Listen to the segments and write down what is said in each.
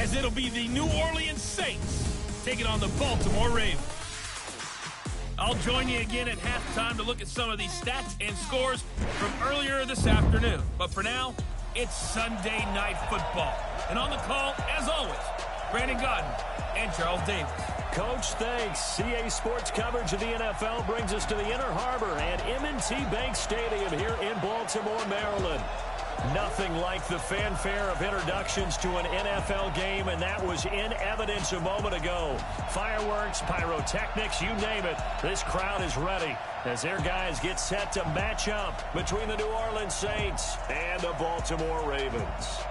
as it'll be the New Orleans Saints taking on the Baltimore Ravens. I'll join you again at halftime to look at some of these stats and scores from earlier this afternoon. But for now, it's Sunday Night Football. And on the call, as always, Brandon Godden and Charles Davis. Coach, thanks. CA Sports coverage of the NFL brings us to the Inner Harbor and M&T Bank Stadium here in Baltimore, Maryland. Nothing like the fanfare of introductions to an NFL game, and that was in evidence a moment ago. Fireworks, pyrotechnics, you name it. This crowd is ready as their guys get set to match up between the New Orleans Saints and the Baltimore Ravens.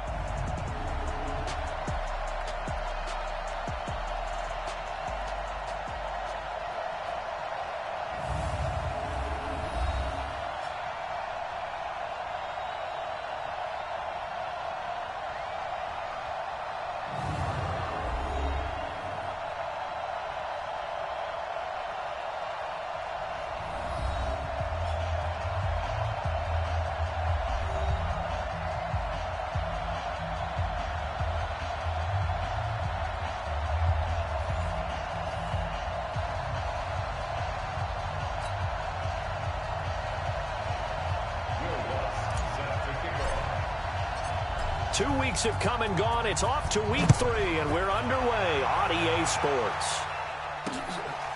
Two weeks have come and gone. It's off to week 3, and we're underway on EA Sports.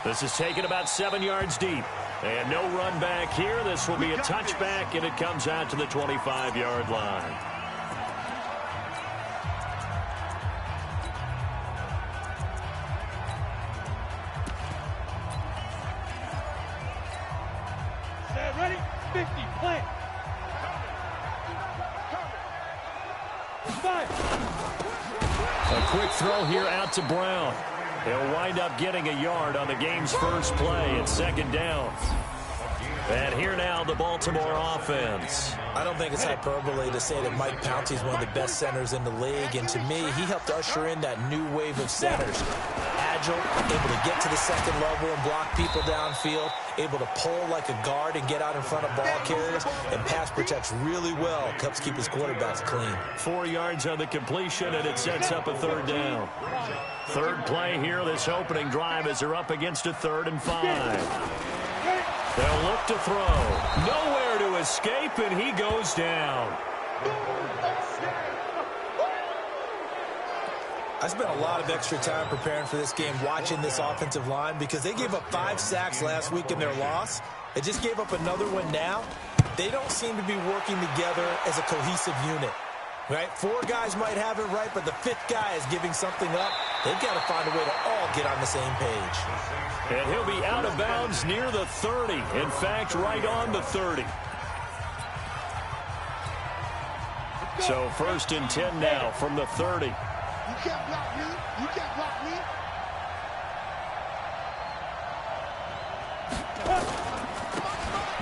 This is taken about 7 yards deep. And no run back here. This will be a touchback, and it comes out to the 25-yard line. Ready? 50, play. A quick throw here out to Brown. He'll wind up getting a yard on the game's first play. It's second down. And here now the Baltimore offense. I don't think it's hyperbole to say that Mike Pouncey is one of the best centers in the league. And to me, he helped usher in that new wave of centers. Agile, able to get to the second level and block people downfield, able to pull like a guard and get out in front of ball carriers, and pass protects really well, helps keep his quarterbacks clean. 4 yards on the completion, and it sets up a third down. Third play here, this opening drive, as they're up against a 3rd and 5. They'll look to throw. Nowhere to escape, and he goes down. I spent a lot of extra time preparing for this game, watching this offensive line, because they gave up 5 sacks last week in their loss. They just gave up another one now. They don't seem to be working together as a cohesive unit. Right? 4 guys might have it right, but the 5th guy is giving something up. They've got to find a way to all get on the same page. And he'll be out of bounds near the 30. In fact, right on the 30. So 1st and 10 now from the 30. You can't block me. You can't block me.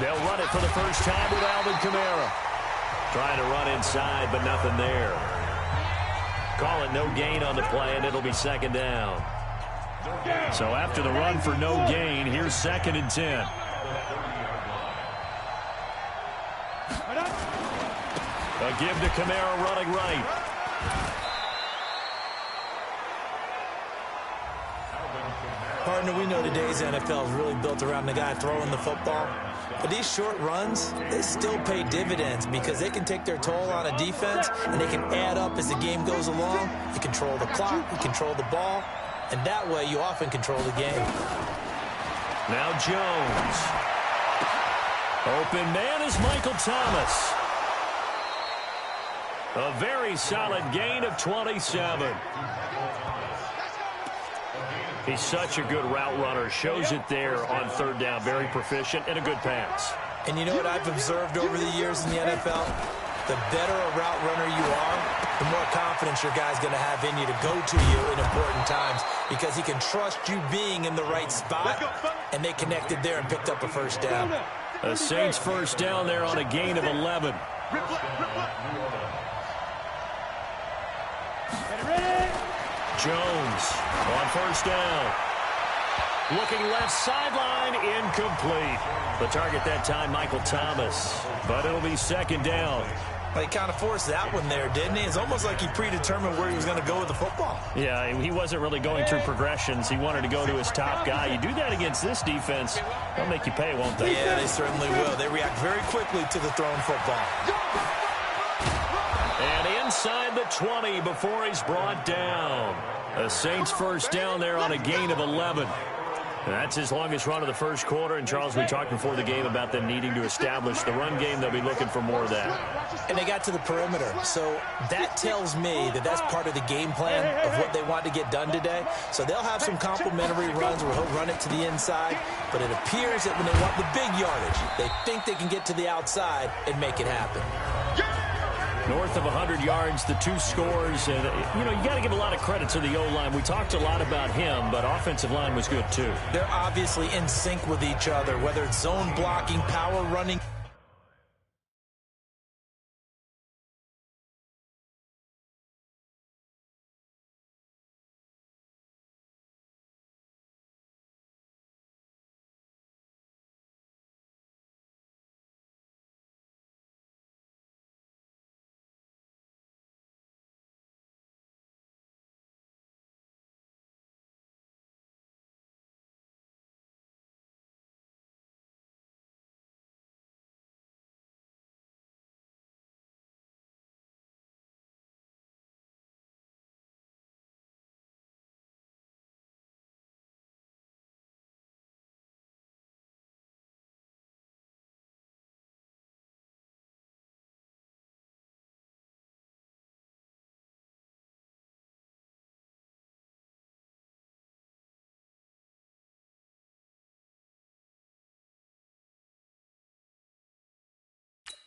They'll run it for the first time with Alvin Kamara. Trying to run inside, but nothing there. Call it no gain on the play, and it'll be second down. So after the run for no gain, here's 2nd and 10. A give to Kamara running right. Partner, we know today's NFL is really built around the guy throwing the football. But these short runs, they still pay dividends because they can take their toll on a defense, and they can add up as the game goes along. You control the clock, you control the ball, and that way you often control the game. Now Jones. Open man is Michael Thomas. A very solid gain of 27. He's such a good route runner. Shows it there on 3rd down. Very proficient and a good pass. And you know what I've observed over the years in the NFL? The better a route runner you are, the more confidence your guy's going to have in you to go to you in important times, because he can trust you being in the right spot, and they connected there and picked up a first down. A Saints first down there on a gain of 11. Jones on first down. Looking left sideline, incomplete. The target that time, Michael Thomas. But it'll be second down. Well, he kind of forced that one there, didn't he? It's almost like he predetermined where he was going to go with the football. Yeah, he wasn't really going through progressions. He wanted to go to his top guy. You do that against this defense, they'll make you pay, won't they? Yeah, they certainly will. They react very quickly to the thrown football. And inside the 20 before he's brought down. The Saints first down there on a gain of 11. That's his longest run of the first quarter. And, Charles, we talked before the game about them needing to establish the run game. They'll be looking for more of that. And they got to the perimeter. So that tells me that that's part of the game plan of what they want to get done today. So they'll have some complimentary runs where he'll run it to the inside. But it appears that when they want the big yardage, they think they can get to the outside and make it happen. North of 100 yards, the 2 scores. And, you know, you got to give a lot of credit to the O-line. We talked a lot about him, but offensive line was good too. They're obviously in sync with each other, whether it's zone blocking, power running.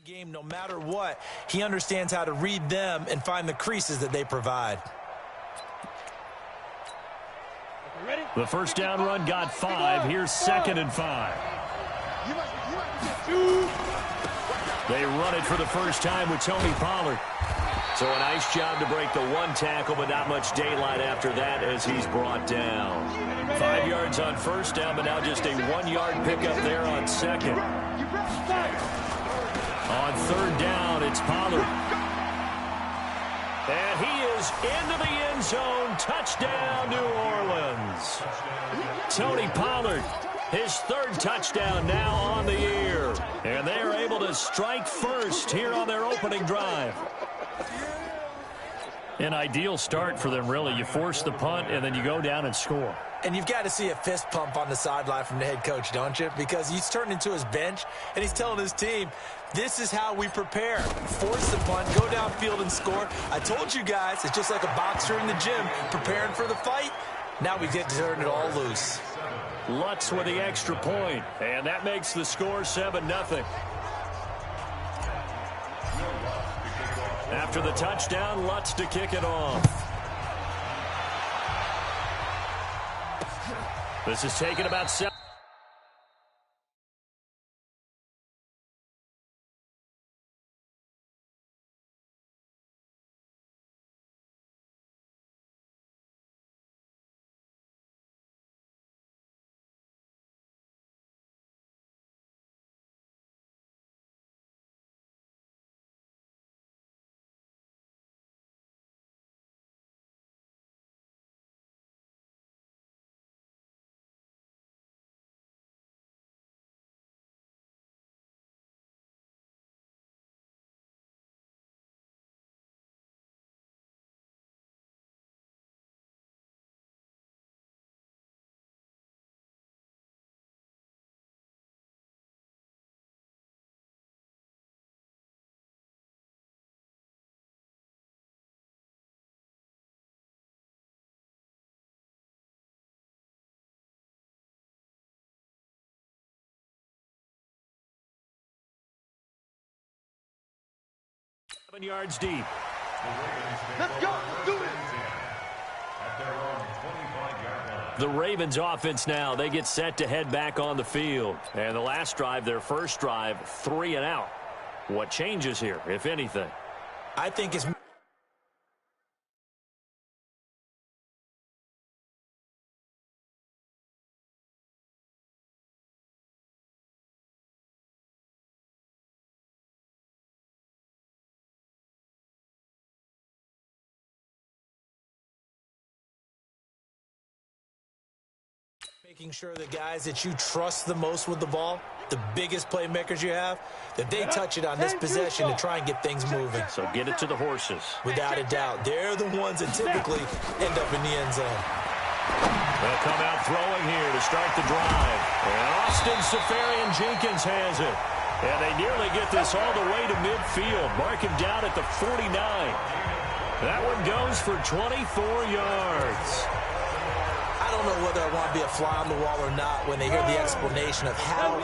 Game, no matter what, he understands how to read them and find the creases that they provide. The first down run got 5. Here's 2nd and 5. They run it for the first time with Tony Pollard. So a nice job to break the 1 tackle, but not much daylight after that as he's brought down. 5 yards on first down, but now just a 1-yard pickup there on 2nd. On 3rd down, it's Pollard. And he is into the end zone. Touchdown, New Orleans. Tony Pollard, his 3rd touchdown now on the year. And they are able to strike first here on their opening drive. An ideal start for them, really. You force the punt, and then you go down and score. And you've got to see a fist pump on the sideline from the head coach, don't you? Because he's turned into his bench, and he's telling his team, this is how we prepare. Force the punt, go downfield and score. I told you guys, it's just like a boxer in the gym preparing for the fight. Now we get to turn it all loose. Lutz with the extra point, and that makes the score 7-0. After the touchdown, Lutz to kick it off. This is taken about 7. Yards deep. Let's go. Do it. The Ravens offense now, they get set to head back on the field. And the last drive, their first drive, 3 and out. What changes here, if anything? I think it's making sure the guys that you trust the most with the ball, the biggest playmakers you have, that they touch it on this possession to try and get things moving. So get it to the horses. Without a doubt. They're the ones that typically end up in the end zone. They'll come out throwing here to start the drive. And Austin Seferian-Jenkins has it. And they nearly get this all the way to midfield. Mark him down at the 49. That one goes for 24 yards. I don't know whether I want to be a fly on the wall or not when they hear the explanation of how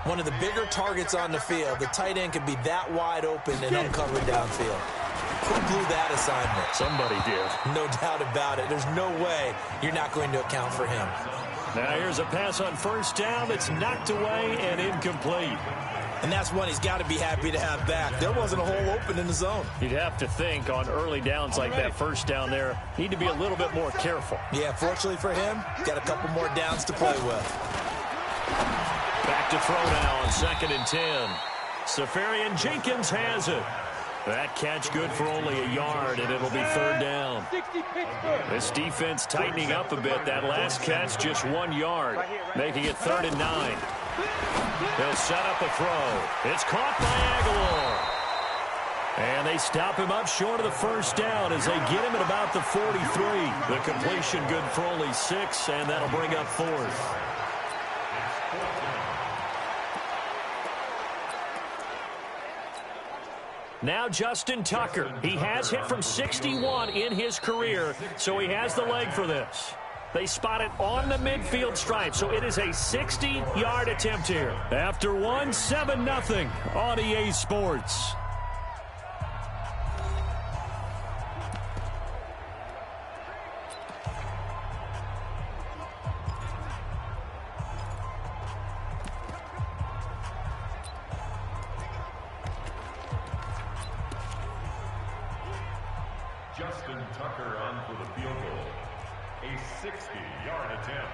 one of the bigger targets on the field, the tight end, could be that wide open and uncovered downfield. Who blew that assignment? Somebody did. No doubt about it. There's no way you're not going to account for him. Now here's a pass on first down that's knocked away and incomplete. And that's one he's got to be happy to have back. There wasn't a hole open in the zone. You'd have to think on early downs like that first down there, need to be a little bit more careful. Yeah, fortunately for him, got a couple more downs to play with. Back to throw now on 2nd and 10. Seferian-Jenkins has it. That catch good for only a yard, and it'll be 3rd down. This defense tightening up a bit. That last catch just 1 yard, making it 3rd and 9. They'll set up a throw. It's caught by Aguilar. And they stop him up short of the first down as they get him at about the 43. The completion good for only 6, and that'll bring up 4th. Now Justin Tucker. He has hit from 61 in his career, so he has the leg for this. They spot it on the midfield stripe, so it is a 60-yard attempt here. After one, 7-0 on EA Sports. Justin Tucker on for the field goal. A 60-yard attempt.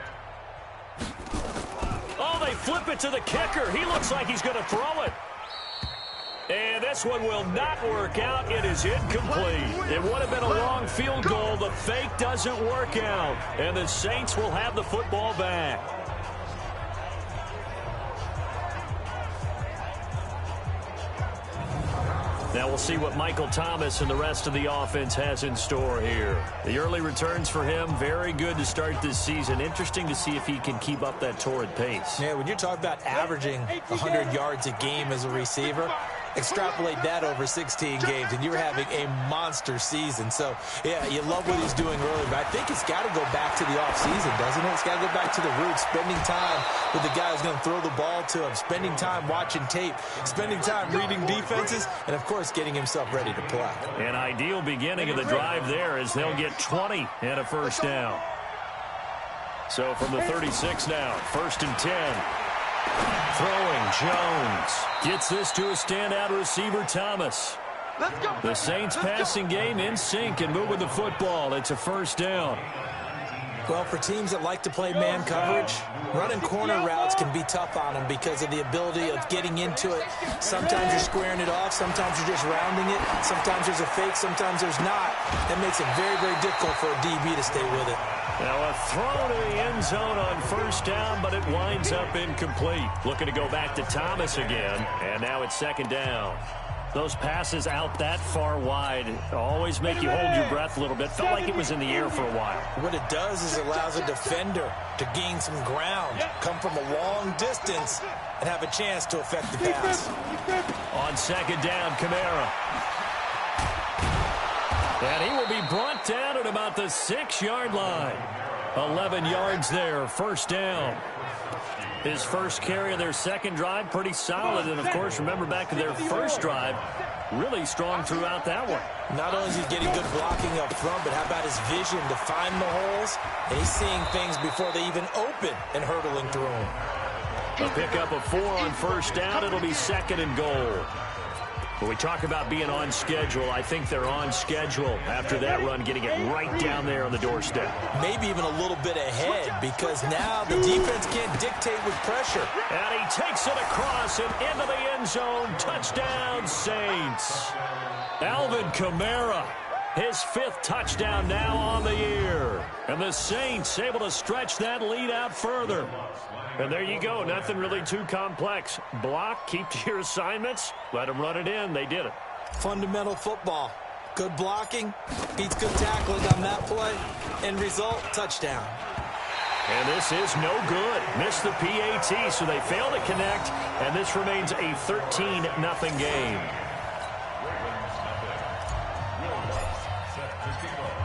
Oh, they flip it to the kicker. He looks like he's going to throw it. And this one will not work out. It is incomplete. It would have been a long field goal. The fake doesn't work out. And the Saints will have the football back. Now we'll see what Michael Thomas and the rest of the offense has in store here. The early returns for him, very good to start this season. Interesting to see if he can keep up that torrid pace. Yeah, when you're talking about averaging 100 yards a game as a receiver, extrapolate that over 16 games, and you're having a monster season. So, yeah, you love what he's doing early, but I think it's got to go back to the offseason, doesn't it? It's got to go back to the roots, spending time with the guy who's going to throw the ball to him, spending time watching tape, spending time reading defenses, and, of course, getting himself ready to play. An ideal beginning of the drive there as they'll get 20 and a first down. So from the 36 now, 1st and 10. Throwing, Jones gets this to a standout receiver, Thomas. The Saints passing game in sync and moving the football. It's a first down. Well, for teams that like to play man coverage, running corner routes can be tough on them because of the ability of getting into it. Sometimes you're squaring it off. Sometimes you're just rounding it. Sometimes there's a fake. Sometimes there's not. That makes it very, very difficult for a DB to stay with it. Now a throw to the end zone on first down, but it winds up incomplete. Looking to go back to Thomas again, and now it's 2nd down. Those passes out that far wide always make you hold your breath a little bit. Felt like it was in the air for a while. What it does is it allows a defender to gain some ground, come from a long distance, and have a chance to affect the pass. On 2nd down, Kamara. And he will be brought down at about the 6-yard line. 11 yards there, first down. His first carry of their second drive, pretty solid. And, of course, remember back to their first drive, really strong throughout that one. Not only is he getting good blocking up front, but how about his vision to find the holes? And he's seeing things before they even open and hurdling through them. A pickup of 4 on first down. It'll be 2nd and goal. When we talk about being on schedule, I think they're on schedule after that run, getting it right down there on the doorstep. Maybe even a little bit ahead because now the defense can't dictate with pressure. And he takes it across and into the end zone. Touchdown, Saints. Alvin Kamara His 5th touchdown now on the year. And the Saints able to stretch that lead out further. And there you go. Nothing really too complex. Block, keep to your assignments, let them run it in. They did it. Fundamental football. Good blocking, beats good tackling on that play. End result, touchdown. And this is no good. Missed the PAT, so they fail to connect. And this remains a 13-0 game.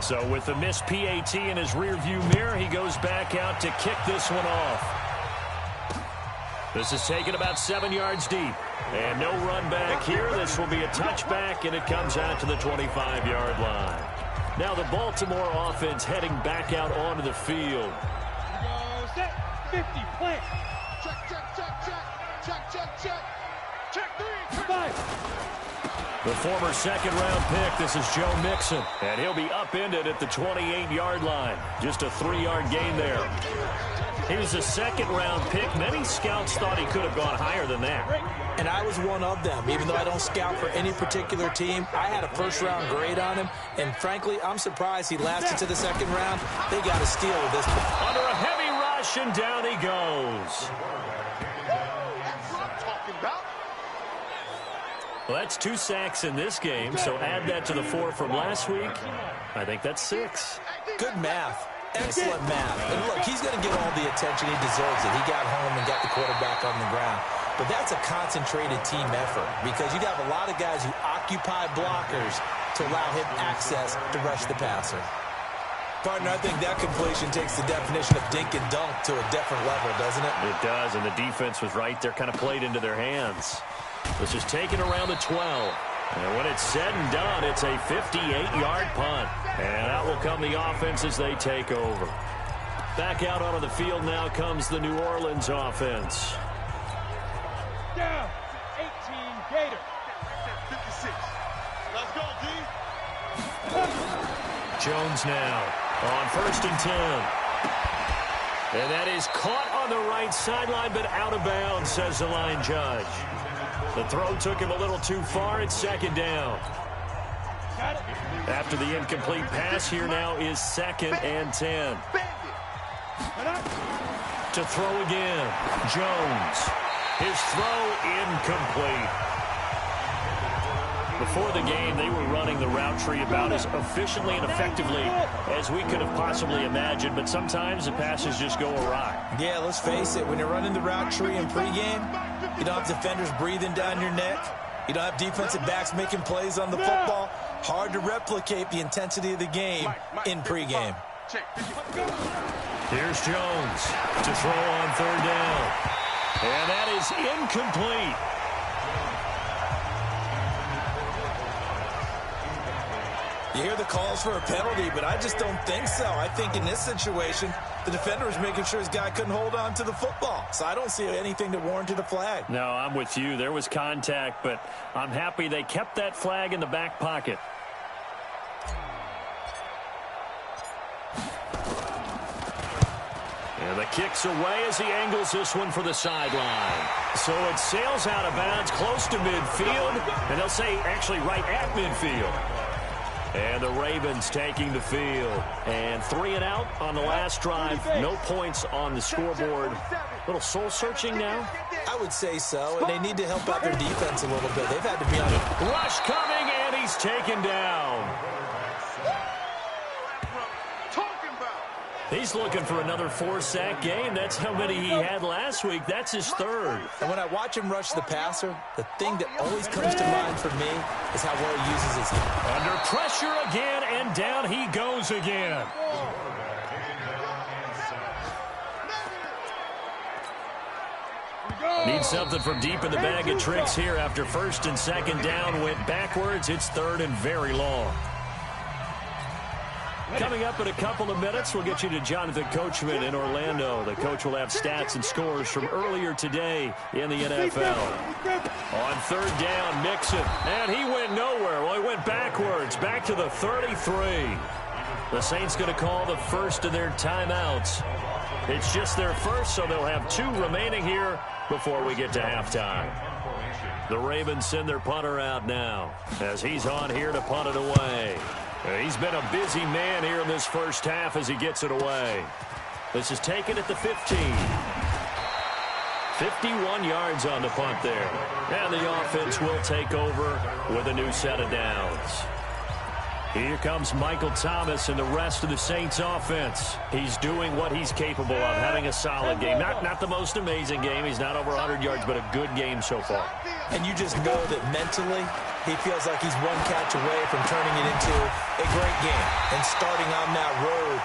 So with the missed PAT in his rearview mirror, he goes back out to kick this one off. This is taken about 7 yards deep. And no run back here. This will be a touchback, and it comes out to the 25-yard line. Now the Baltimore offense heading back out onto the field. Set, 50, play. Check 3, 5. The former second-round pick, this is Joe Mixon. And he'll be upended at the 28-yard line. Just a 3-yard gain there. He was a second-round pick. Many scouts thought he could have gone higher than that. And I was one of them. Even though I don't scout for any particular team, I had a first-round grade on him. And frankly, I'm surprised he lasted to the second round. They got a steal with this one. Under a heavy rush, and down he goes. Well, that's 2 sacks in this game, so add that to the 4 from last week. I think that's 6. Good math. Excellent math. And look, he's going to get all the attention. He deserves it. He got home and got the quarterback on the ground. But that's a concentrated team effort because you got a lot of guys who occupy blockers to allow him access to rush the passer. Partner, I think that completion takes the definition of dink and dunk to a different level, doesn't it? It does, and the defense was right there, kind of played into their hands. This is taken around the 12. And when it's said and done, it's a 58-yard punt. And out will come the offense as they take over. Back out onto the field now comes the New Orleans offense. Down, 18, Gator. 56. Let's go, D. Jones now on 1st and 10. And that is caught on the right sideline, but out of bounds, says the line judge. The throw took him a little too far. It's 2nd down. After the incomplete pass, here now is 2nd and 10. To throw again, Jones. His throw incomplete. Before the game, they were running the route tree about as efficiently and effectively as we could have possibly imagined, but sometimes the passes just go awry. Yeah, let's face it. When you're running the route tree in pregame, you don't have defenders breathing down your neck. You don't have defensive backs making plays on the football. Hard to replicate the intensity of the game in pregame. Here's Jones to throw on 3rd down. And that is incomplete. You hear the calls for a penalty, but I just don't think so. I think in this situation, the defender was making sure his guy couldn't hold on to the football. So I don't see anything that warranted a flag. No, I'm with you. There was contact, but I'm happy they kept that flag in the back pocket. And the kick's away as he angles this one for the sideline. So it sails out of bounds close to midfield, and they'll say actually right at midfield. And the Ravens taking the field. And 3 and out on the last drive. No points on the scoreboard. Little soul-searching now? I would say so, and they need to help out their defense a little bit. They've had to be on it. Rush coming, and he's taken down. He's looking for another 4-sack game. That's how many he had last week. That's his 3rd. And when I watch him rush the passer, the thing that always comes to mind for me is how well he uses his hand. Under pressure again, and down he goes again. Need something from deep in the bag of tricks here after 1st and 2nd down. Went backwards. It's 3rd and very long. Coming up in a couple of minutes, we'll get you to Jonathan Coachman in Orlando. The coach will have stats and scores from earlier today in the NFL. On 3rd down, Mixon, and he went nowhere. Well, he went backwards, back to the 33. The Saints going to call the first of their timeouts. It's just their first, so they'll have 2 remaining here before we get to halftime. The Ravens send their punter out now as he's on here to punt it away. He's been a busy man here in this first half as he gets it away. This is taken at the 15. 51 yards on the punt there. And the offense will take over with a new set of downs. Here comes Michael Thomas and the rest of the Saints offense. He's doing what he's capable of, having a solid game. Not the most amazing game. He's not over 100 yards, but a good game so far. And you just know that mentally he feels like he's one catch away from turning it into a great game and starting on that road.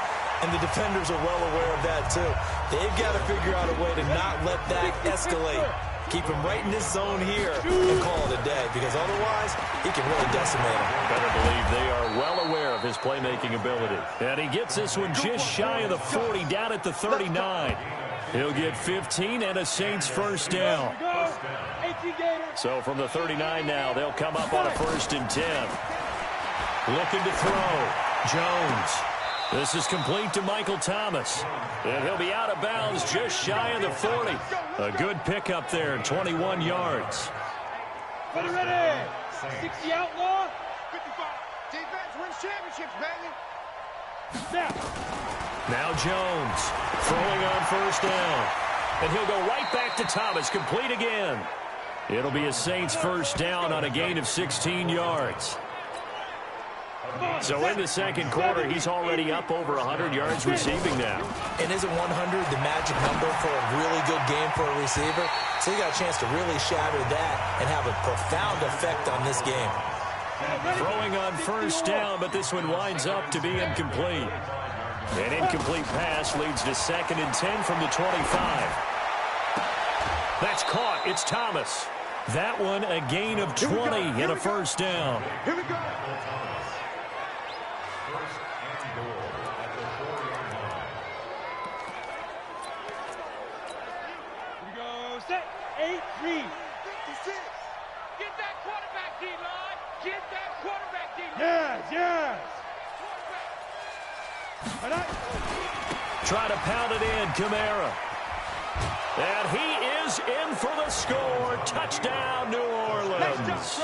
And the defenders are well aware of that too. They've got to figure out a way to not let that escalate. Keep him right in this zone here and call it a day, because otherwise he can really decimate him. Better believe they are well aware of his playmaking ability. And he gets this one just shy of the 40, down at the 39. He'll get 15 and a Saints first down. So from the 39 now, they'll come up on a 1st and 10. Looking to throw. Jones. This is complete to Michael Thomas. And he'll be out of bounds just shy of the 40. A good pickup there, 21 yards. Ready, ready. 60 outlaw. 55. Defense wins championships, baby. Now Jones throwing on 1st down. And he'll go right back to Thomas, complete again. It'll be a Saints 1st down on a gain of 16 yards. So in the second quarter, he's already up over 100 yards receiving now. And isn't 100 the magic number for a really good game for a receiver? So he got a chance to really shatter that and have a profound effect on this game. Throwing on 1st down, but this one winds up to be incomplete. An incomplete pass leads to 2nd and 10 from the 25. That's caught. It's Thomas. That one a gain of 20 and a 1st down. Here we go. Set. 8-3. 56. Get that quarterback, D-line. Get that quarterback, D-line. Yes. Try to pound it in, Kamara. And he is in for the score. Touchdown, New Orleans.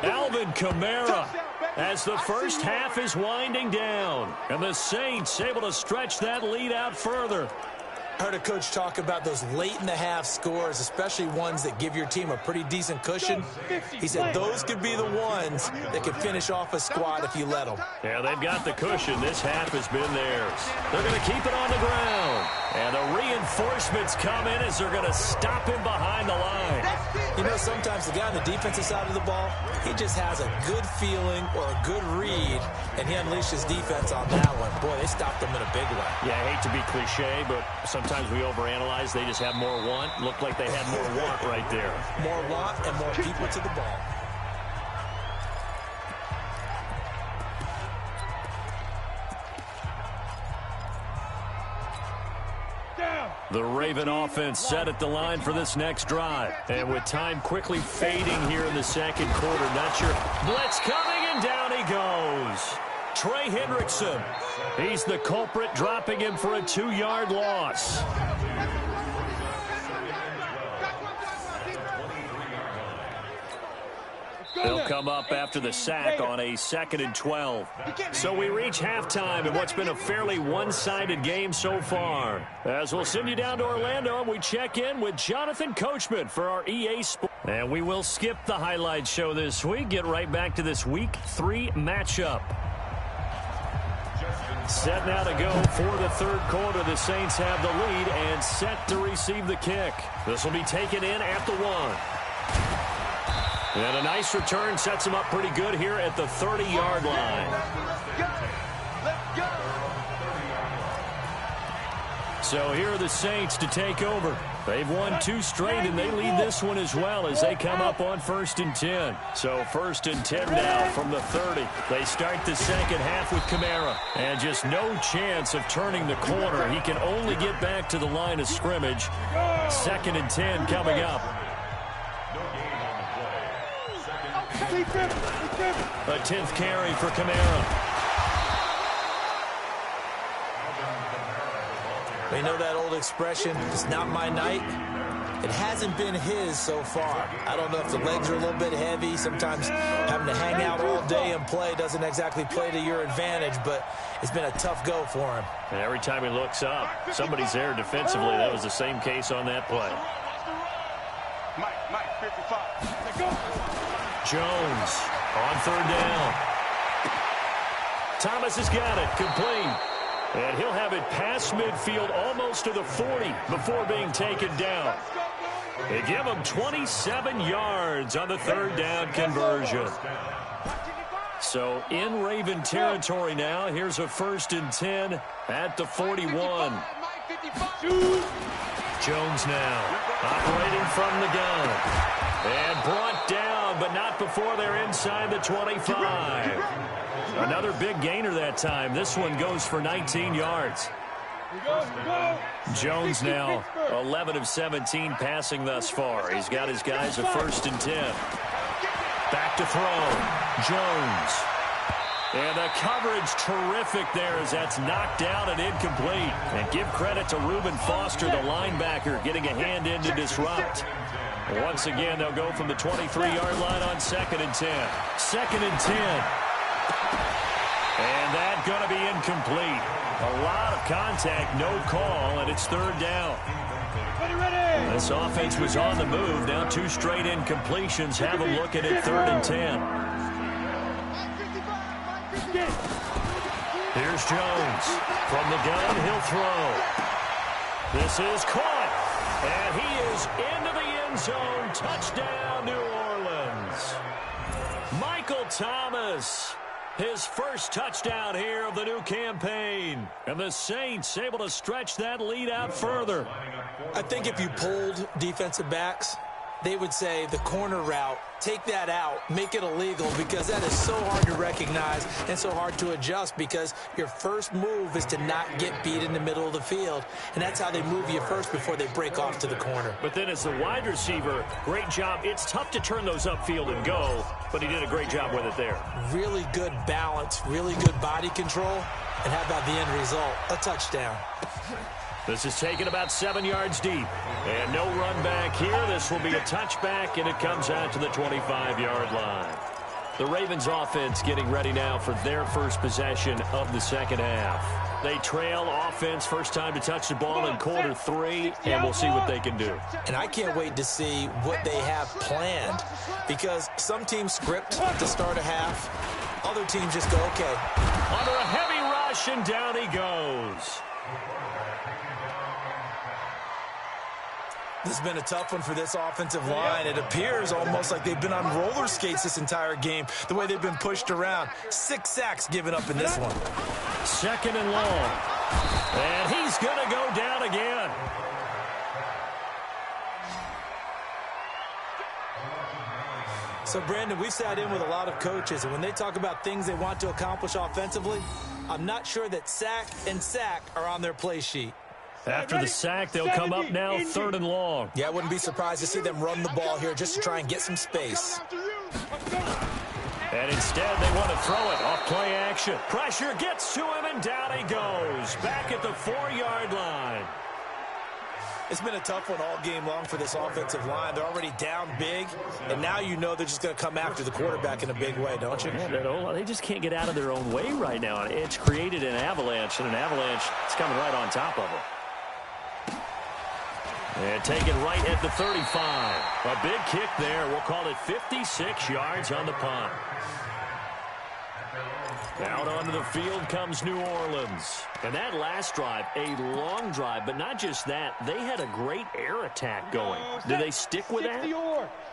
Alvin Kamara as the first half is winding down. And the Saints able to stretch that lead out further. I heard a coach talk about those late-in-the-half scores, especially ones that give your team a pretty decent cushion. He said those could be the ones that could finish off a squad if you let them. Yeah, they've got the cushion. This half has been theirs. They're going to keep it on the ground. And the reinforcements come in as they're going to stop him behind the line. You know, sometimes the guy on the defensive side of the ball, he just has a good feeling or a good read, and he unleashed his defense on that one. Boy, they stopped him in a big way. Yeah, I hate to be cliche, but sometimes we overanalyze. They just have more want. Looked like they had more want right there. More want and more people to the ball. The Raven offense set at the line for this next drive. And with time quickly fading here in the second quarter, not sure. Blitz coming, and down he goes. Trey Hendrickson. He's the culprit, dropping him for a 2-yard loss. He'll come up after the sack on a 2nd and 12. So we reach halftime in what's been a fairly one-sided game so far. As we'll send you down to Orlando, and we check in with Jonathan Coachman for our EA Sports. And we will skip the highlight show this week. Get right back to this Week 3 matchup. Set now to go for the third quarter. The Saints have the lead and set to receive the kick. This will be taken in at the 1. And a nice return sets him up pretty good here at the 30-yard line. So here are the Saints to take over. They've won 2 straight, and they lead this one as well as they come up on 1st and 10. So 1st and 10 now from the 30. They start the second half with Kamara. And just no chance of turning the corner. He can only get back to the line of scrimmage. 2nd and 10 coming up. A 10th carry for Kamara. They know that old expression, it's not my night. It hasn't been his so far. I don't know if the legs are a little bit heavy. Sometimes having to hang out all day and play doesn't exactly play to your advantage, but it's been a tough go for him. And every time he looks up, somebody's there defensively. That was the same case on that play. Mike, 55. Jones on third down. Thomas has got it, complete. And he'll have it past midfield almost to the 40 before being taken down. They give him 27 yards on the third down conversion. So in Raven territory now, here's a 1st and 10 at the 41. Jones now operating from the gun. And brought down, but not before they're inside the 25. Another big gainer that time. This one goes for 19 yards. Jones now 11 of 17 passing thus far. He's got his guys a 1st and 10. Back to throw. Jones. And the coverage terrific there as that's knocked down and incomplete. And give credit to Reuben Foster, the linebacker, getting a hand in to disrupt. Once again, they'll go from the 23-yard line on 2nd and 10. 2nd and 10. And that's going to be incomplete. A lot of contact, no call, and it's 3rd down. This offense was on the move. Now 2 straight incompletions have them looking at 3rd and 10. Here's Jones. From the gun, he'll throw. This is caught. And he is into the end zone. Touchdown, New Orleans. Michael Thomas. His first touchdown here of the new campaign. And the Saints able to stretch that lead out further. I think if you polled defensive backs, they would say the corner route, take that out, make it illegal, because that is so hard to recognize and so hard to adjust, because your first move is to not get beat in the middle of the field. And that's how they move you first before they break off to the corner. But then as the wide receiver, great job. It's tough to turn those upfield and go, but he did a great job with it there. Really good balance, really good body control. And how about the end result? A touchdown. This is taken about 7 yards deep. And no run back here. This will be a touchback, and it comes out to the 25-yard line. The Ravens offense getting ready now for their first possession of the second half. They trail offense, first time to touch the ball in quarter 3, and we'll see what they can do. And I can't wait to see what they have planned, because some teams script to start a half. Other teams just go, okay. Under a heavy rush, and down he goes. This has been a tough one for this offensive line. It appears almost like they've been on roller skates this entire game, the way they've been pushed around. 6 sacks given up in this one. 2nd and long. And he's going to go down again. So, Brandon, we've sat in with a lot of coaches, and when they talk about things they want to accomplish offensively, I'm not sure that sack and sack are on their play sheet. After the sack, they'll come up now 3rd and long. Yeah, I wouldn't be surprised to see them run the ball here just to try and get some space. And instead, they want to throw it off play action. Pressure gets to him, and down he goes. Back at the 4-yard line. It's been a tough one all game long for this offensive line. They're already down big, and now you know they're just going to come after the quarterback in a big way, don't you? Yeah, they just can't get out of their own way right now. It's created an avalanche, and an avalanche is coming right on top of them. And taken right at the 35. A big kick there. We'll call it 56 yards on the punt. Out onto the field comes New Orleans. And that last drive, a long drive, but not just that. They had a great air attack going. Do they stick with that?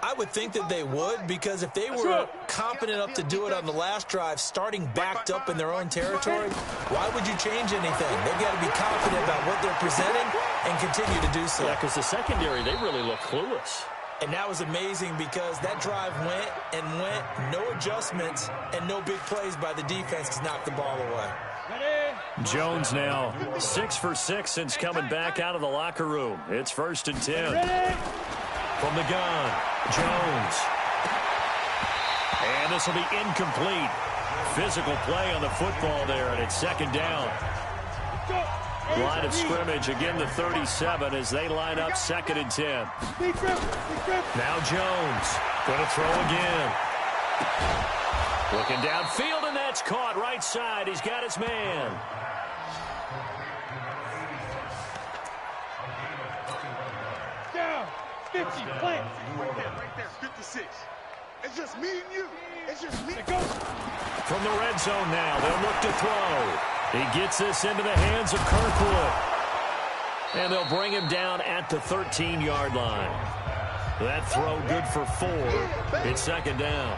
I would think that they would, because if they were competent enough to do it on the last drive, starting backed up in their own territory, why would you change anything? They've got to be confident about what they're presenting and continue to do so. Yeah, because the secondary, they really look clueless. And that was amazing, because that drive went and went, no adjustments, and no big plays by the defense to knock the ball away. Jones now 6 for 6 since coming back out of the locker room. It's 1st and 10. From the gun, Jones. And this will be incomplete. Physical play on the football there, and it's 2nd down. Line of scrimmage, again the 37 as they line up 2nd and 10. Now Jones going to throw again. Looking downfield, and that's caught right side. He's got his man. Down. 50. Plant. Right there. 56. It's just me and you. It's just me. Go. From the red zone now, they'll look to throw. He gets this into the hands of Kirkwood. And they'll bring him down at the 13-yard line. That throw good for 4. It's 2nd down.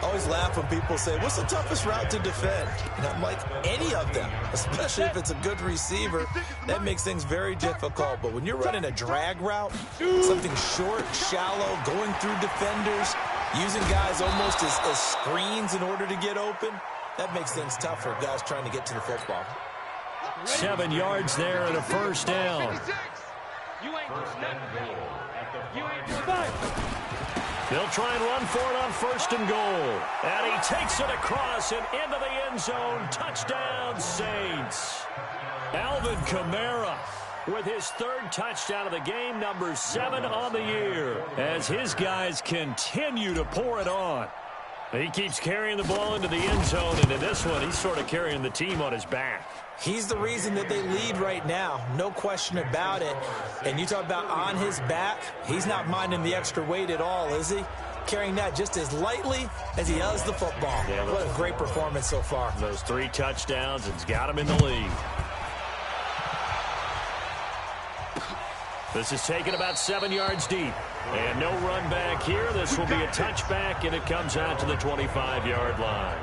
I always laugh when people say, what's the toughest route to defend? And I'm like, any of them, especially if it's a good receiver. That makes things very difficult. But when you're running a drag route, something short, shallow, going through defenders, using guys almost as screens in order to get open, that makes things tough for guys trying to get to the football. 7 yards there and a 1st down. You ain't doing nothing. You ain't doing nothing. They'll try and run for it on 1st and goal. And he takes it across and into the end zone. Touchdown, Saints. Alvin Kamara with his 3rd touchdown of the game, number 7 on the year, as his guys continue to pour it on. He keeps carrying the ball into the end zone, and in this one, he's sort of carrying the team on his back. He's the reason that they lead right now, no question about it. And you talk about on his back, he's not minding the extra weight at all, is he? Carrying that just as lightly as he does the football. Yeah, what a great performance so far. Those 3 touchdowns, it's got him in the lead. This is taken about 7 yards deep. And no run back here. This will be a touchback, and it comes out to the 25-yard line.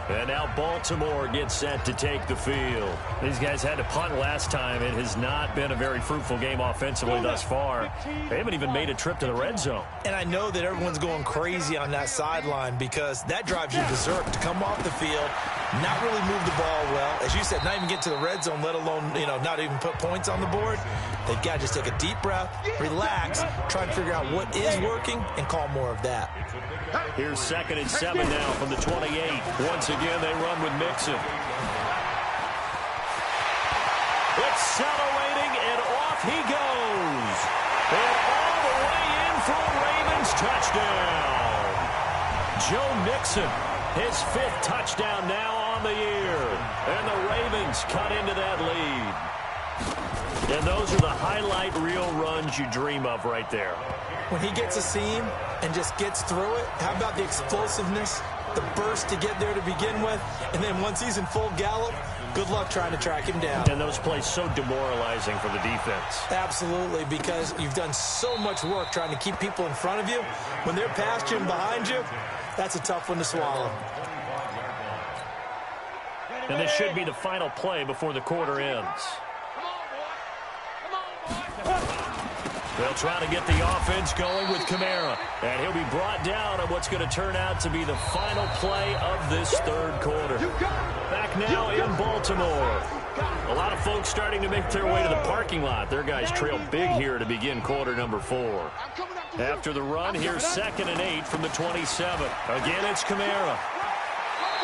And now Baltimore gets set to take the field. These guys had to punt last time. It has not been a very fruitful game offensively thus far. They haven't even made a trip to the red zone. And I know that everyone's going crazy on that sideline because that drives you berserk to come off the field, not really move the ball well. As you said, not even get to the red zone, let alone, not even put points on the board. They've got to just take a deep breath, relax, try and figure out what is working, and call more of that. Here's 2nd and 7 now from the 28. Once again, they run with Mixon. Accelerating, and off he goes. And all the way in for a Ravens touchdown. Joe Mixon, his 5th touchdown now on the year. And the Ravens cut into that lead. And those are the highlight reel runs you dream of right there. When he gets a seam and just gets through it, how about the explosiveness, the burst to get there to begin with, and then once he's in full gallop, good luck trying to track him down. And those plays so demoralizing for the defense. Absolutely, because you've done so much work trying to keep people in front of you. When they're past you and behind you, that's a tough one to swallow. And this should be the final play before the quarter ends. They'll try to get the offense going with Kamara. And he'll be brought down on what's going to turn out to be the final play of this 3rd quarter. Back now in Baltimore. A lot of folks starting to make their way to the parking lot. Their guys trail big here to begin quarter number 4. After the run, here's 2nd and 8 from the 27. Again, it's Kamara.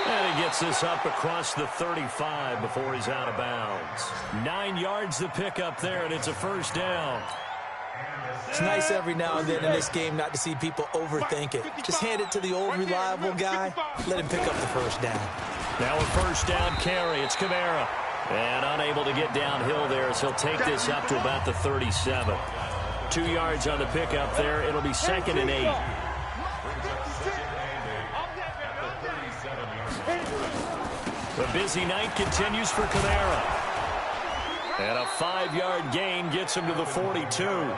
And he gets this up across the 35 before he's out of bounds. 9 yards to pick up there, and it's a 1st down. It's nice every now and then in this game not to see people overthink it. Just hand it to the old reliable guy. Let him pick up the 1st down. Now a 1st down carry. It's Kamara. And unable to get downhill there as he'll take this up to about the 37. 2 yards on the pickup there. It'll be 2nd and 8. The busy night continues for Kamara. And a 5-yard gain gets him to the 42.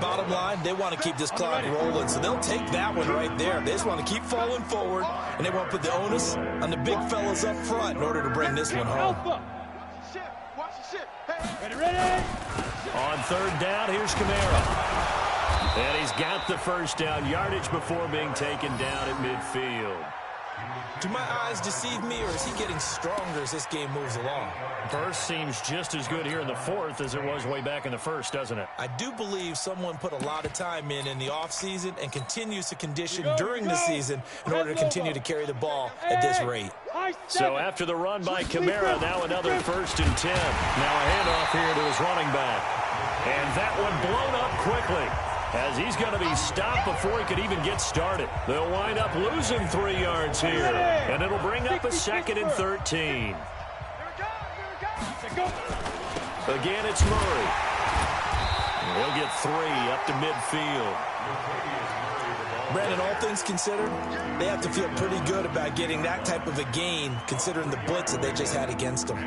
Bottom line, they want to keep this clock rolling, so they'll take that one right there. They just want to keep falling forward, and they want to put the onus on the big fellas up front in order to bring this one home. Ready? On 3rd down, here's Kamara. And he's got the 1st down, yardage before being taken down at midfield. Do my eyes deceive me, or is he getting stronger as this game moves along? Burst seems just as good here in the fourth as it was way back in the first, doesn't it? I do believe someone put a lot of time in the offseason and continues to condition during the season in order to continue to carry the ball at this rate. So after the run by Kamara, now another 1st and 10. Now a handoff here to his running back. And that one blown up quickly, as he's going to be stopped before he could even get started. They'll wind up losing 3 yards here, and it'll bring up a 2nd and 13. Again, it's Murray. He'll get 3 up to midfield. Brandon, all things considered, they have to feel pretty good about getting that type of a gain, considering the blitz that they just had against them.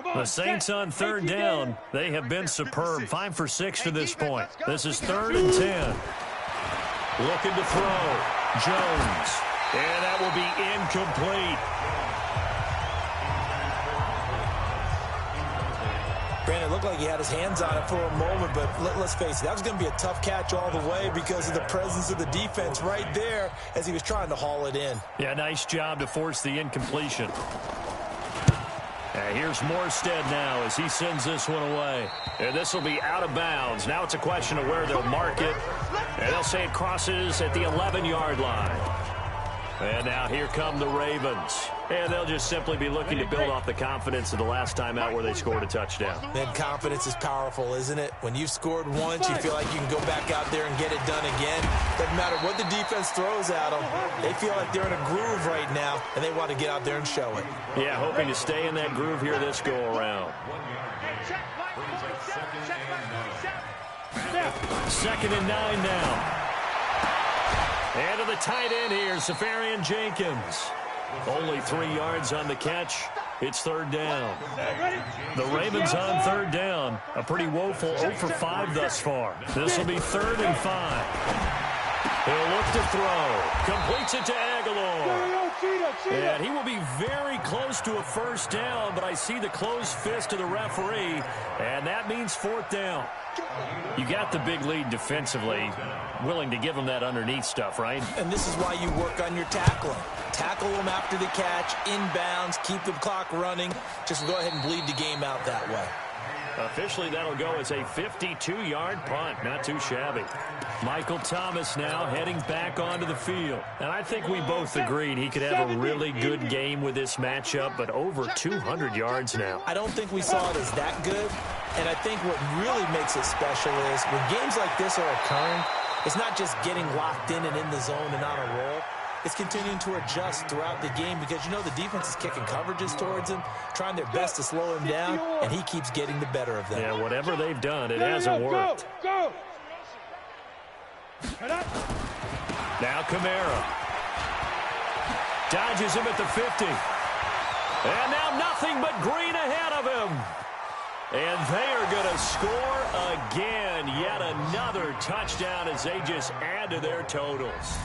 The Saints on 3rd down. They have been superb. 5 for 6 to this point. This is 3rd and 10. Looking to throw. Jones. And that will be incomplete. Brandon, it looked like he had his hands on it for a moment, but let's face it, that was going to be a tough catch all the way because of the presence of the defense right there as he was trying to haul it in. Yeah, nice job to force the incompletion. Here's Morstead now as he sends this one away. And this will be out of bounds. Now it's a question of where they'll mark it. And they'll say it crosses at the 11-yard line. And now here come the Ravens. And they'll just simply be looking to build off the confidence of the last time out where they scored a touchdown. Man, confidence is powerful, isn't it? When you've scored once, you feel like you can go back out there and get it done again. Doesn't matter what the defense throws at them. They feel like they're in a groove right now, and they want to get out there and show it. Yeah, hoping to stay in that groove here this go-around. 2nd and 9 now. And to the tight end here, Safarian Jenkins. Only 3 yards on the catch. It's 3rd down. The Ravens on 3rd down. A pretty woeful 0 for 5 thus far. This will be 3rd and 5. He'll look to throw. Completes it to Aguilar. And he will be very close to a 1st down, but I see the closed fist of the referee, and that means 4th down. You got the big lead defensively. Willing to give him that underneath stuff, right? And this is why you work on your tackling. Tackle them after the catch, inbounds, keep the clock running. Just go ahead and bleed the game out that way. Officially, that'll go as a 52-yard punt. Not too shabby. Michael Thomas now heading back onto the field. And I think we both agreed he could have a really good game with this matchup, but over 200 yards now. I don't think we saw it as that good. And I think what really makes it special is when games like this are occurring, it's not just getting locked in and in the zone and on a roll. It's continuing to adjust throughout the game because, you know, the defense is kicking coverages towards him, trying their best to slow him down, and he keeps getting the better of them. Yeah, whatever they've done, it hasn't worked. Go! Now Kamara. Dodges him at the 50. And now nothing but green ahead of him. And they are going to score again. Yet another touchdown as they just add to their totals.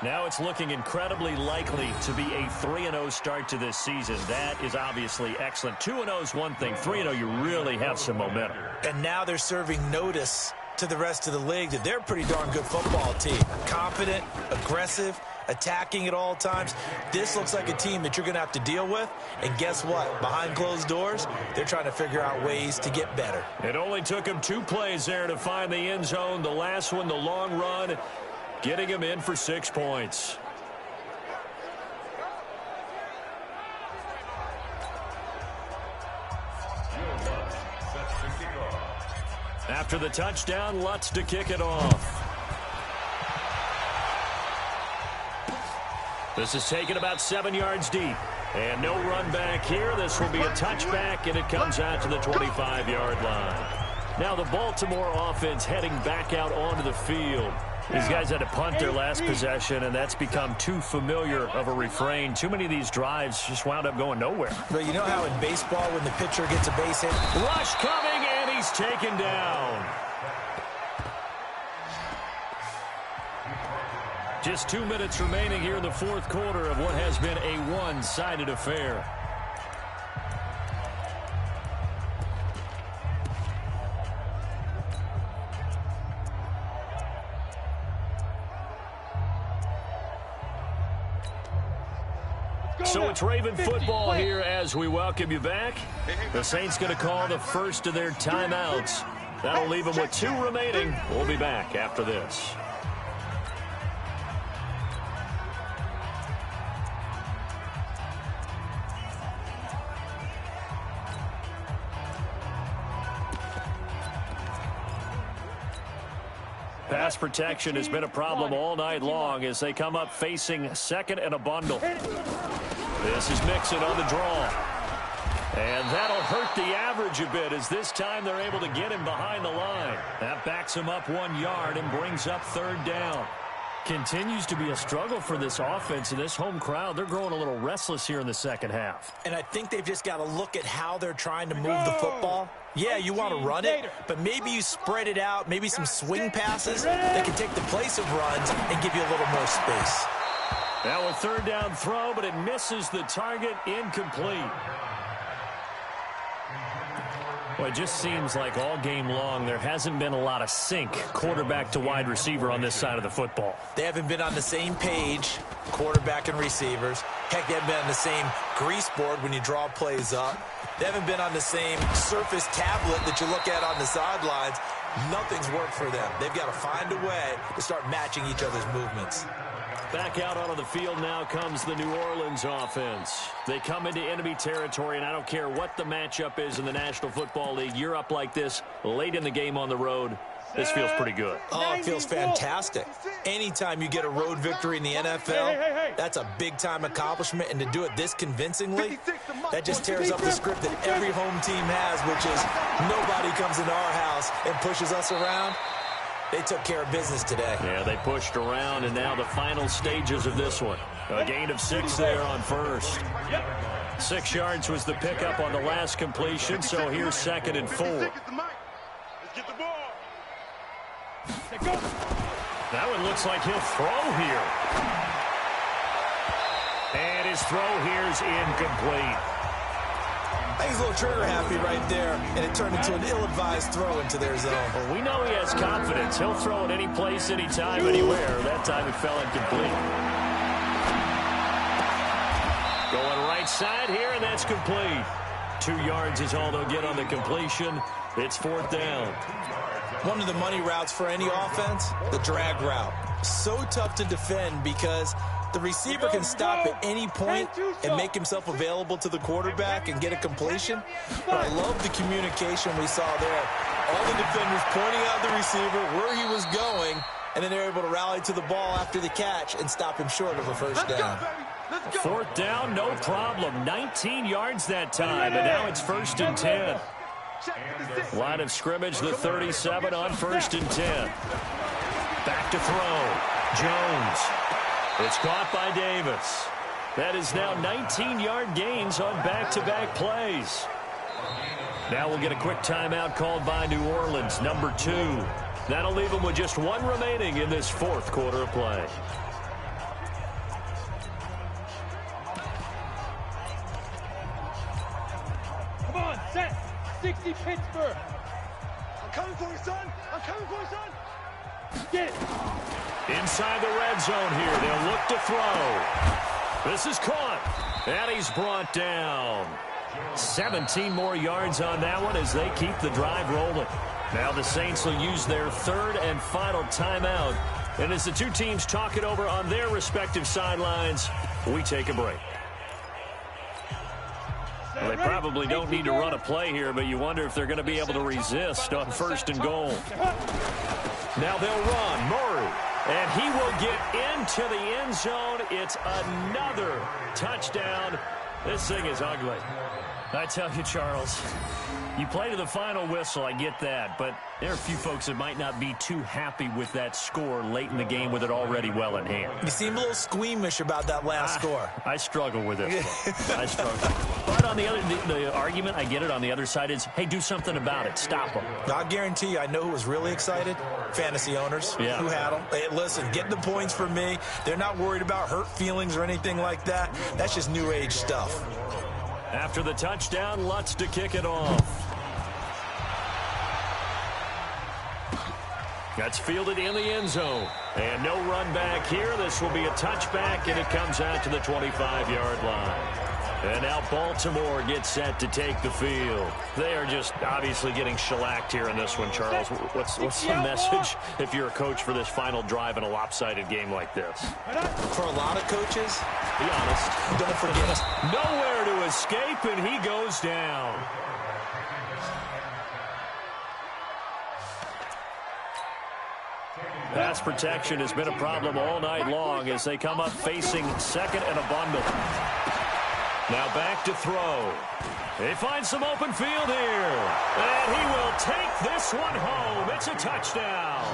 Now it's looking incredibly likely to be a 3-0 start to this season. That is obviously excellent. 2-0 is one thing. 3-0, you really have some momentum. And now they're serving notice to the rest of the league that they're a pretty darn good football team. Confident, aggressive, attacking at all times. This looks like a team that you're going to have to deal with. And guess what? Behind closed doors, they're trying to figure out ways to get better. It only took them 2 plays there to find the end zone. The last one, the long run, getting him in for 6 points. After the touchdown, Lutz to kick it off. This is taken about 7 yards deep. And no run back here. This will be a touchback, and it comes out to the 25-yard line. Now the Baltimore offense heading back out onto the field. These guys had to punt their last possession, and that's become too familiar of a refrain. Too many of these drives just wound up going nowhere. But you know how in baseball when the pitcher gets a base hit? Rush coming, and he's taken down. Just 2 minutes remaining here in the fourth quarter of what has been a one-sided affair. So it's Raven football here as we welcome you back. The Saints going to call the first of their timeouts. That'll leave them with 2 remaining. We'll be back after this. Pass protection has been a problem all night long as they come up facing second and a bundle. This is Mixon on the draw. And that'll hurt the average a bit as this time they're able to get him behind the line. That backs him up 1 yard and brings up 3rd down. Continues to be a struggle for this offense and this home crowd. They're growing a little restless here in the second half. And I think they've just got to look at how they're trying to move the football. Yeah, you want to run it, but maybe you spread it out, maybe some swing passes that can take the place of runs and give you a little more space. Now a 3rd down throw, but it misses the target, incomplete. Well, it just seems like all game long there hasn't been a lot of sync quarterback to wide receiver on this side of the football. They haven't been on the same page, quarterback and receivers. Heck, they haven't been on the same grease board when you draw plays up. They haven't been on the same surface tablet that you look at on the sidelines. Nothing's worked for them. They've got to find a way to start matching each other's movements. Back out onto the field now comes the New Orleans offense. They come into enemy territory, and I don't care what the matchup is in the National Football League. You're up like this late in the game on the road. This feels pretty good. Oh, it feels fantastic. Anytime you get a road victory in the NFL, that's a big-time accomplishment. And to do it this convincingly, that just tears up the script that every home team has, which is nobody comes into our house and pushes us around. They took care of business today. Yeah, they pushed around, and now the final stages of this one. A gain of 6 there on first. 6 yards was the pickup on the last completion, so here's 2nd and 4. Let's get the ball. That one looks like he'll throw here. And his throw here's incomplete. I think he's a little trigger happy right there, and it turned into an ill-advised throw into their zone. Well, we know he has confidence. He'll throw it any place, anytime, anywhere. That time it fell incomplete. Going right side here, and that's complete. 2 yards is all they'll get on the completion. It's 4th down. One of the money routes for any offense, the drag route. So tough to defend because the receiver can stop at any point and make himself available to the quarterback and get a completion. But I love the communication we saw there. All the defenders pointing out the receiver, where he was going, and then they're able to rally to the ball after the catch and stop him short of a 1st down. 4th down, no problem. 19 yards that time, and now it's 1st and 10. Line of scrimmage, the 37 on 1st and 10. Back to throw. Jones. It's caught by Davis. That is now 19-yard gains on back-to-back plays. Now we'll get a quick timeout called by New Orleans, number 2. That'll leave them with just 1 remaining in this 4th quarter of play. Come on, set. 60 Pittsburgh. I'm coming for you, son. I'm coming for you, son. Get it. Inside the red zone here. They'll look to throw. This is caught. And he's brought down. 17 more yards on that one as they keep the drive rolling. Now the Saints will use their 3rd and final timeout. And as the 2 teams talk it over on their respective sidelines, we take a break. Well, they probably don't need to run a play here, but you wonder if they're going to be able to resist on 1st and goal. Now they'll run. Murray. And he will get into the end zone. It's another touchdown. This thing is ugly. I tell you, Charles, you play to the final whistle, I get that, but there are a few folks that might not be too happy with that score late in the game with it already well in hand. You seem a little squeamish about that last score. I struggle with it. I struggle. But on the argument, I get it, on the other side is, hey, do something about it. Stop them. I guarantee you, I know who was really excited. Fantasy owners who had them. Hey, listen, get the points for me. They're not worried about hurt feelings or anything like that. That's just new age stuff. After the touchdown, Lutz to kick it off. That's fielded in the end zone. And no run back here. This will be a touchback, and it comes out to the 25-yard line. And now Baltimore gets set to take the field. They are just obviously getting shellacked here in this one, Charles. What's the message if you're a coach for this final drive in a lopsided game like this? For a lot of coaches, be honest, don't forget. Nowhere to escape, and he goes down. Pass protection has been a problem all night long as they come up facing second and a bundle. Now back to throw. They find some open field here. And he will take this one home. It's a touchdown.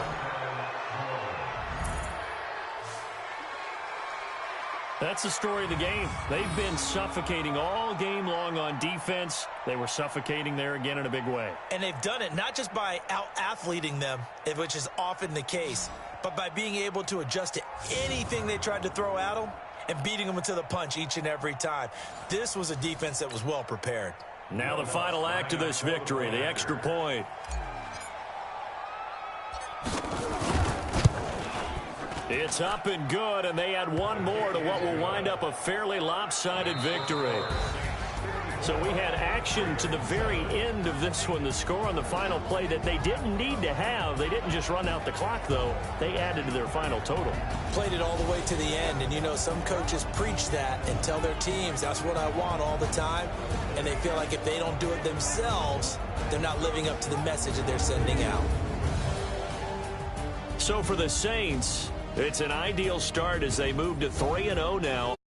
That's the story of the game. They've been suffocating all game long on defense. They were suffocating there again in a big way. And they've done it not just by out-athleting them, which is often the case, but by being able to adjust to anything they tried to throw at them and beating them into the punch each and every time. This was a defense that was well prepared. Now the final act of this victory, the extra point. It's up and good, and they add one more to what will wind up a fairly lopsided victory. So we had action to the very end of this one. The score on the final play that they didn't need to have. They didn't just run out the clock, though. They added to their final total. Played it all the way to the end, and you know some coaches preach that and tell their teams that's what I want all the time, and they feel like if they don't do it themselves, they're not living up to the message that they're sending out. So for the Saints, it's an ideal start as they move to 3-0 now